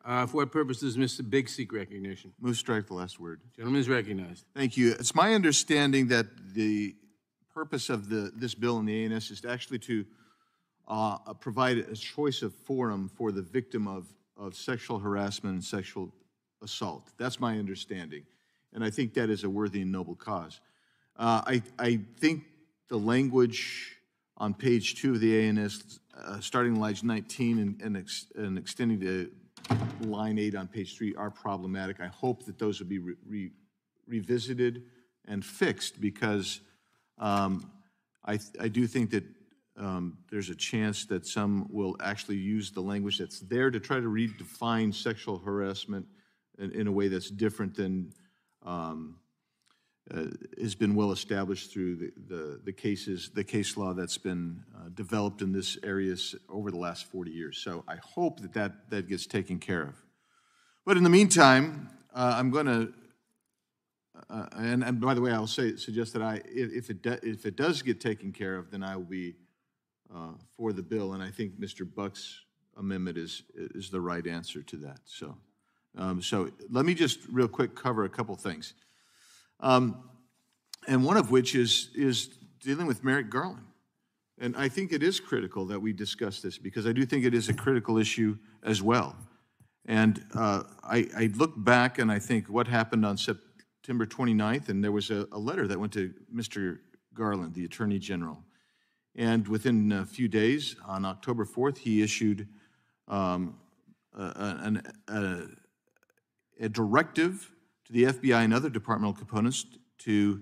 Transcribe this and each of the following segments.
For what purpose does Mr. Biggs seek recognition? Move strike the last word. Gentleman is recognized. Thank you. It's my understanding that the purpose of this bill in the ANS is actually to provide a choice of forum for the victim of sexual harassment and sexual assault. That's my understanding. And I think that is a worthy and noble cause. I think the language on page 2 of the ANS, starting line 19 and extending to line 8 on page 3, are problematic. I hope that those will be revisited and fixed, because I do think that there's a chance that some will actually use the language that's there to try to redefine sexual harassment in a way that's different than has been well established through the case law that's been developed in this area over the last 40 years. So I hope that gets taken care of. But in the meantime, I'm going to, and by the way, I'll suggest that if it does get taken care of, then I will be for the bill, and I think Mr. Buck's amendment is the right answer to that. So let me just real quick cover a couple things. And one of which is dealing with Merrick Garland. And I think it is critical that we discuss this, because I do think it is a critical issue as well. And I look back and I think what happened on September 29th, and there was a letter that went to Mr. Garland, the Attorney General. And within a few days, on October 4th, he issued a directive to the FBI and other departmental components to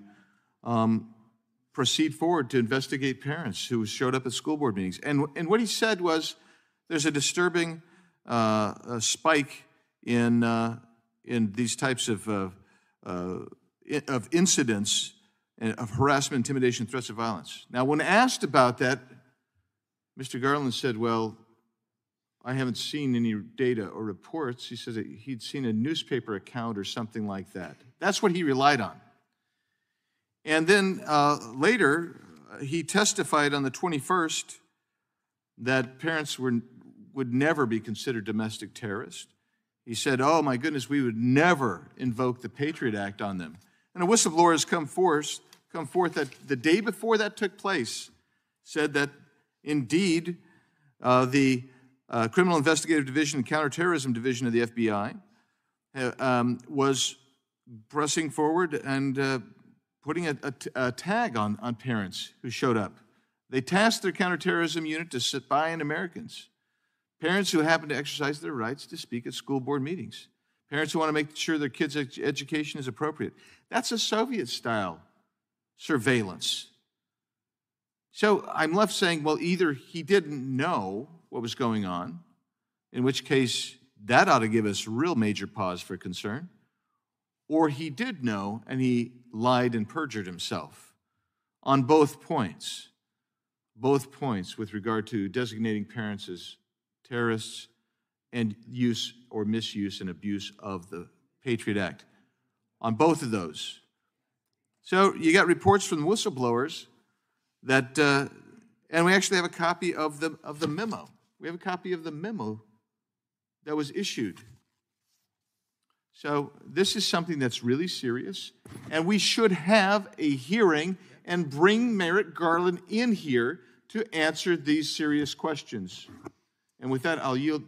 proceed forward to investigate parents who showed up at school board meetings. And what he said was, there's a disturbing spike in these types of incidents of harassment, intimidation, threats of violence. Now, when asked about that, Mr. Garland said, well, I haven't seen any data or reports. He says that he'd seen a newspaper account or something like that. That's what he relied on. And then later, he testified on the 21st that parents would never be considered domestic terrorists. He said, oh my goodness, we would never invoke the Patriot Act on them. And a whistleblower has come forth that the day before that took place said that indeed the Criminal Investigative Division and Counterterrorism Division of the FBI was pressing forward and putting a tag on parents who showed up. They tasked their counterterrorism unit to spy on Americans, parents who happen to exercise their rights to speak at school board meetings, parents who want to make sure their kids' education is appropriate. That's a Soviet-style surveillance. So I'm left saying, well, either he didn't know what was going on, in which case that ought to give us real major pause for concern, or he did know and he lied and perjured himself on both points with regard to designating parents as terrorists and use or misuse and abuse of the Patriot Act. On both of those. So you got reports from the whistleblowers that, and we actually have a copy of the memo. We have a copy of the memo that was issued. So this is something that's really serious, and we should have a hearing and bring Merrick Garland in here to answer these serious questions. And with that, I'll yield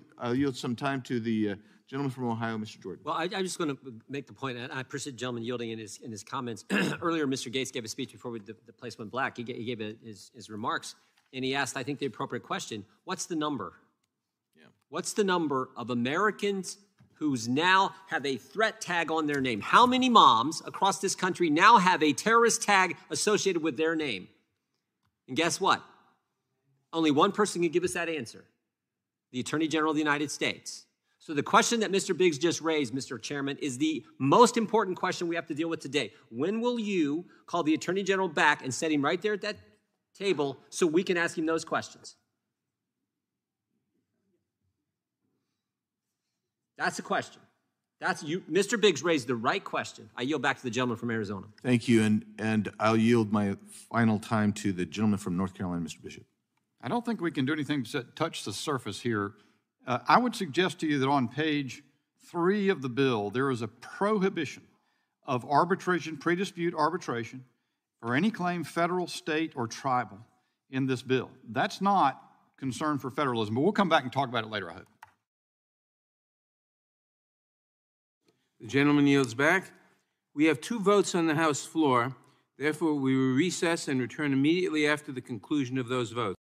some time to the gentleman from Ohio, Mr. Jordan. Well, I'm just going to make the point, and I appreciate the gentleman yielding in his comments. Earlier, Mr. Gates gave a speech before the place went black. He gave his remarks, and he asked, I think, the appropriate question: what's the number? Yeah. What's the number of Americans who's now have a threat tag on their name? How many moms across this country now have a terrorist tag associated with their name? And guess what? Only one person can give us that answer: the Attorney General of the United States. So the question that Mr. Biggs just raised, Mr. Chairman, is the most important question we have to deal with today. When will you call the Attorney General back and set him right there at that table so we can ask him those questions? That's the question. That's you. Mr. Biggs raised the right question. I yield back to the gentleman from Arizona. Thank you, and I'll yield my final time to the gentleman from North Carolina, Mr. Bishop. I don't think we can do anything to touch the surface here. I would suggest to you that on page 3 of the bill, there is a prohibition of arbitration, pre-dispute arbitration, for any claim federal, state, or tribal in this bill. That's not concern for federalism, but we'll come back and talk about it later, I hope. The gentleman yields back. We have 2 votes on the House floor. Therefore, we will recess and return immediately after the conclusion of those votes.